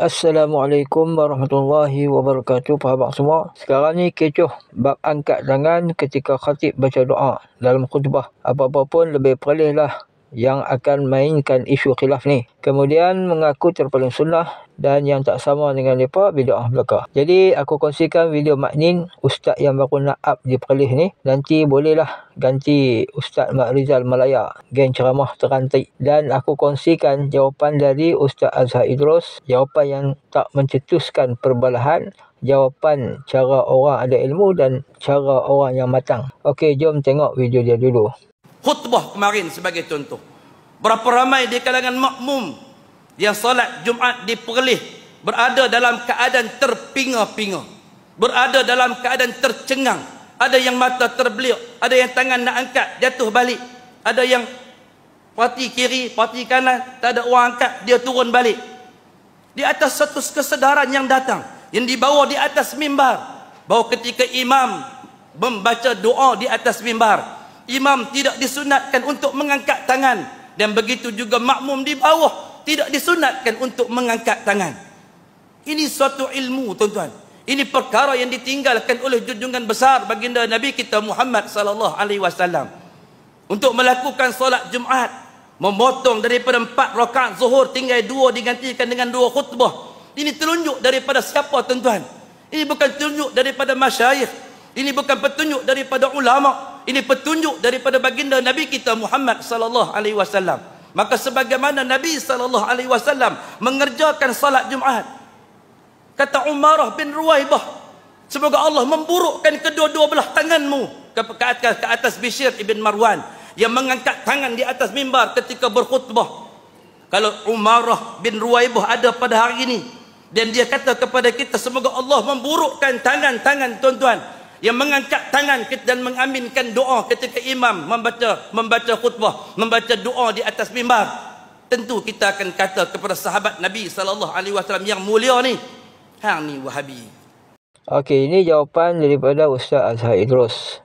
Assalamualaikum warahmatullahi wabarakatuh, sahabat semua. Sekarang ni kecoh bab angkat tangan ketika khatib baca doa dalam khutbah. Apa-apa pun lebih perlihlah yang akan mainkan isu khilaf ni. Kemudian mengaku terpaling sunnah dan yang tak sama dengan mereka bid'ah belaka. Jadi aku kongsikan video maknin ustaz yang baru nak up di Perlis ni. Nanti bolehlah ganti Ustaz Mak Rizal Malaya, geng ceramah terantik. Dan aku kongsikan jawapan dari Ustaz Azhar Idrus, jawapan yang tak mencetuskan perbalahan, jawapan cara orang ada ilmu dan cara orang yang matang. Okey, jom tengok video dia dulu. Khutbah kemarin sebagai contoh. Berapa ramai di kalangan makmum yang solat Jumaat di Perlis berada dalam keadaan terpinga-pinga, berada dalam keadaan tercengang. Ada yang mata terbeliak, ada yang tangan nak angkat jatuh balik, ada yang parti kiri, parti kanan, tak ada orang angkat, dia turun balik. Di atas satu kesedaran yang datang, yang dibawa di atas mimbar, bahawa ketika imam membaca doa di atas mimbar, imam tidak disunatkan untuk mengangkat tangan, dan begitu juga makmum di bawah tidak disunatkan untuk mengangkat tangan. Ini suatu ilmu, tuan-tuan. Ini perkara yang ditinggalkan oleh junjungan besar baginda Nabi kita Muhammad sallallahu alaihi wasallam. Untuk melakukan solat Jumaat, memotong daripada 4 rakaat zuhur tinggal 2 digantikan dengan 2 khutbah. Ini telunjuk daripada siapa, tuan-tuan? Ini bukan telunjuk daripada masyayikh. Ini bukan petunjuk daripada ulama. Ini petunjuk daripada baginda Nabi kita Muhammad sallallahu alaihi wasallam. Maka sebagaimana Nabi sallallahu alaihi wasallam mengerjakan salat Jumaat, kata Umarah bin Ruwaibah, semoga Allah memburukkan kedua-dua belah tanganmu ke atas Bishr ibn Marwan yang mengangkat tangan di atas mimbar ketika berkhutbah. Kalau Umarah bin Ruwaibah ada pada hari ini dan dia kata kepada kita, semoga Allah memburukkan tangan-tangan tuan-tuan yang mengangkat tangan dan mengaminkan doa ketika imam membaca khutbah, membaca doa di atas mimbar, tentu kita akan kata kepada sahabat Nabi sallallahu alaihi wasallam yang mulia ni, hang ni Wahabi. Okey, ini jawapan daripada Ustaz Azhar Idrus.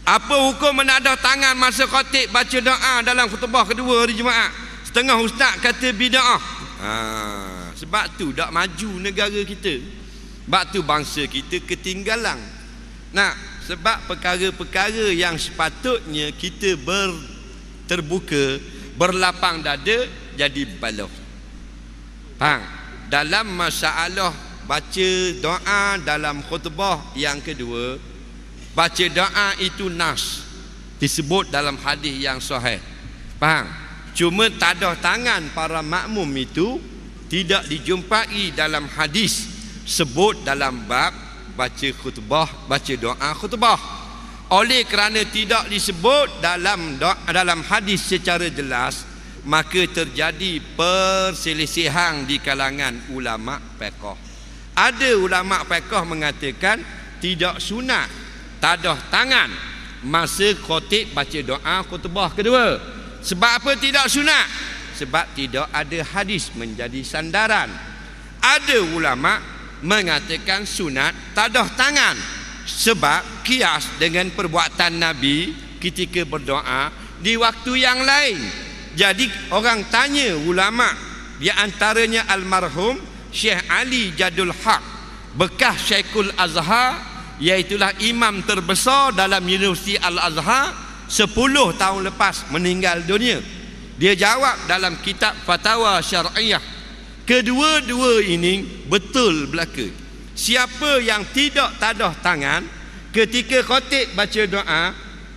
Apa hukum menadah tangan masa khatib baca doa dalam khutbah kedua hari Jumaat? Setengah ustaz kata bid'ah. Sebab tu tak maju negara kita. Sebab tu bangsa kita ketinggalan. Nah, sebab perkara-perkara yang sepatutnya kita terbuka, berlapang dada, jadi baloh. Faham? Dalam masalah baca doa dalam khutbah yang kedua, baca doa itu nas, disebut dalam hadis yang sahih. Faham? Cuma tadah tangan para makmum itu tidak dijumpai dalam hadis sebut dalam bab baca khutbah, baca doa khutbah. Oleh kerana tidak disebut dalam hadis secara jelas, maka terjadi perselisihan di kalangan ulama fiqh. Ada ulama fiqh mengatakan tidak sunat tadah tangan masa khatib baca doa khutbah kedua. Sebab apa tidak sunat? Sebab tidak ada hadis menjadi sandaran. Ada ulama mengatakan sunat tadah tangan sebab kias dengan perbuatan Nabi ketika berdoa di waktu yang lain. Jadi orang tanya ulama, di antaranya almarhum Syekh Ali Jadul Haq, bekas Syekhul Azhar, iaitulah imam terbesar dalam Universiti Al-Azhar, 10 tahun lepas meninggal dunia. Dia jawab dalam kitab Fatwa Syar'iyah, kedua-dua ini betul belaka. Siapa yang tidak tadah tangan ketika khatib baca doa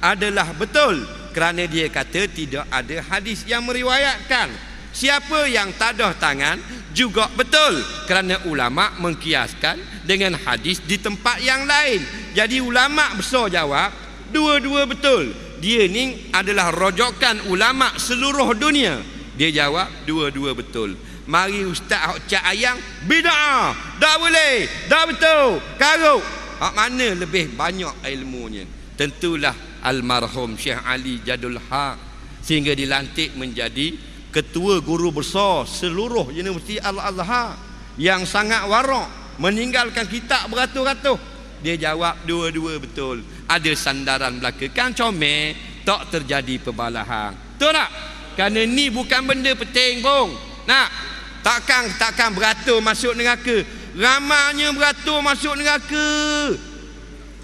adalah betul, kerana dia kata tidak ada hadis yang meriwayatkan. Siapa yang tadah tangan juga betul, kerana ulama mengkiaskan dengan hadis di tempat yang lain. Jadi ulama besar jawab dua-dua betul. Dia ni adalah rojokan ulama seluruh dunia. Dia jawab dua-dua betul. Mari ustaz cak ayang bid'ah, dah boleh, dah betul, karuk. Hak mana lebih banyak ilmunya? Tentulah almarhum Syekh Ali Jadul Haq, sehingga dilantik menjadi ketua guru besar seluruh Universiti Al-Azhar yang sangat warak, meninggalkan kitab beratus-ratus. Dia jawab dua-dua betul. Ada sandaran belaka, kan comel, tak terjadi perbalahan. Betul tak? Kerana ni bukan benda penting pun. Nak Takkan beratur masuk neraka. Ramainya beratur masuk neraka.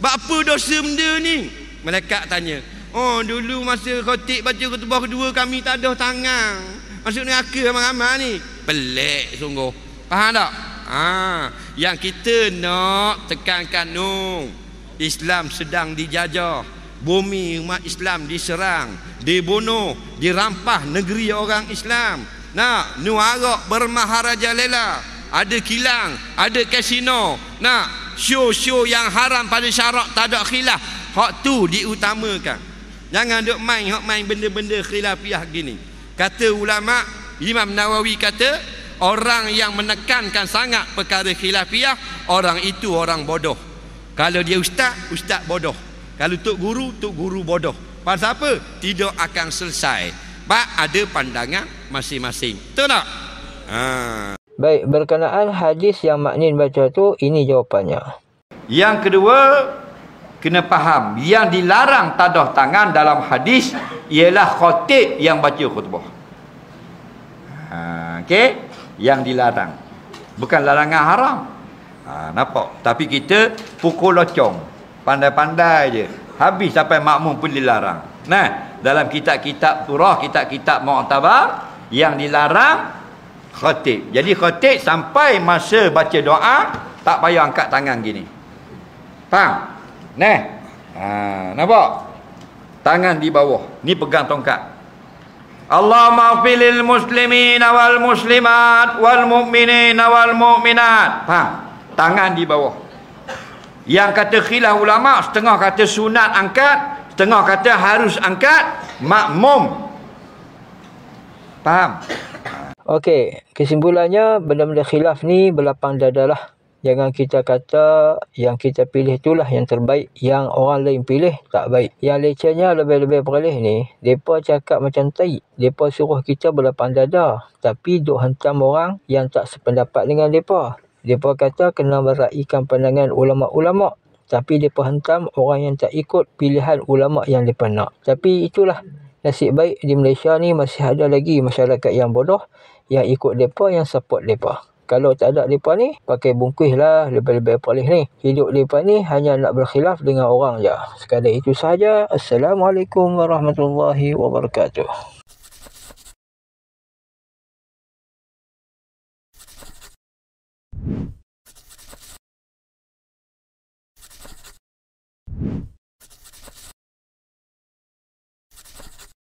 Apa dosa benda ni? Malaikat tanya. Oh, dulu masa khatib baca khutbah kedua kami tak ada tangan. Masuk neraka ramai-ramai ni. Pelik sungguh. Faham tak? Yang kita nak tekankan Islam sedang dijajah. Bumi umat Islam diserang, dibunuh, dirampah negeri orang Islam. Nak arak bermaharajalela, ada kilang, ada kasino. Nak show yang haram pada syarak tak ada khilaf. Hak tu diutamakan. Jangan duk main benda-benda khilafiah gini. Kata ulama, Imam Nawawi kata, orang yang menekankan sangat perkara khilafiah, orang itu orang bodoh. Kalau dia ustaz bodoh. Kalau tok guru bodoh. Pasal apa? Tidak akan selesai. Sebab ada pandangan masing-masing. Betul tak? Baik, berkenaan hadis yang Maknin baca tu, ini jawapannya. Yang kedua, kena faham, yang dilarang tadah tangan dalam hadis ialah khatib yang baca khutbah. Okey, yang dilarang. Bukan larangan haram. Nampak? Tapi kita pukul locong. Pandai-pandai je. Habis sampai makmum pun dilarang. Nah, dalam kitab-kitab surah, kitab-kitab mu'tabar, yang dilarang khatib. Jadi khatib sampai masa baca doa tak payah angkat tangan gini. Faham? Nah. Nampak? Tangan di bawah. Ni pegang tongkat. Allahumma ighfir lil muslimina wal muslimat wal mu'minina wal mu'minat. Faham? Tangan di bawah. Yang kata khilaf ulama, setengah kata sunat angkat, setengah kata harus angkat makmum. Faham? Okey, kesimpulannya benda-benda khilaf ni berlapang dada lah. Jangan kita kata yang kita pilih itulah yang terbaik, yang orang lain pilih tak baik. Yang lecehnya lebih-lebih perlih ni, mereka cakap macam tai. Mereka suruh kita berlapang dada, tapi duk hantam orang yang tak sependapat dengan mereka. Mereka kata kena meraihkan pandangan ulama'-ulama'. Tapi mereka hantam orang yang tak ikut pilihan ulama' yang mereka nak. Tapi itulah nasib baik di Malaysia ni, masih ada lagi masyarakat yang bodoh, yang ikut mereka, yang support mereka. Kalau tak ada mereka ni, pakai bungkus lah lebih-lebih perlih ni. Hidup mereka ni hanya nak berkhilaf dengan orang je. Sekadar itu sahaja. Assalamualaikum warahmatullahi wabarakatuh.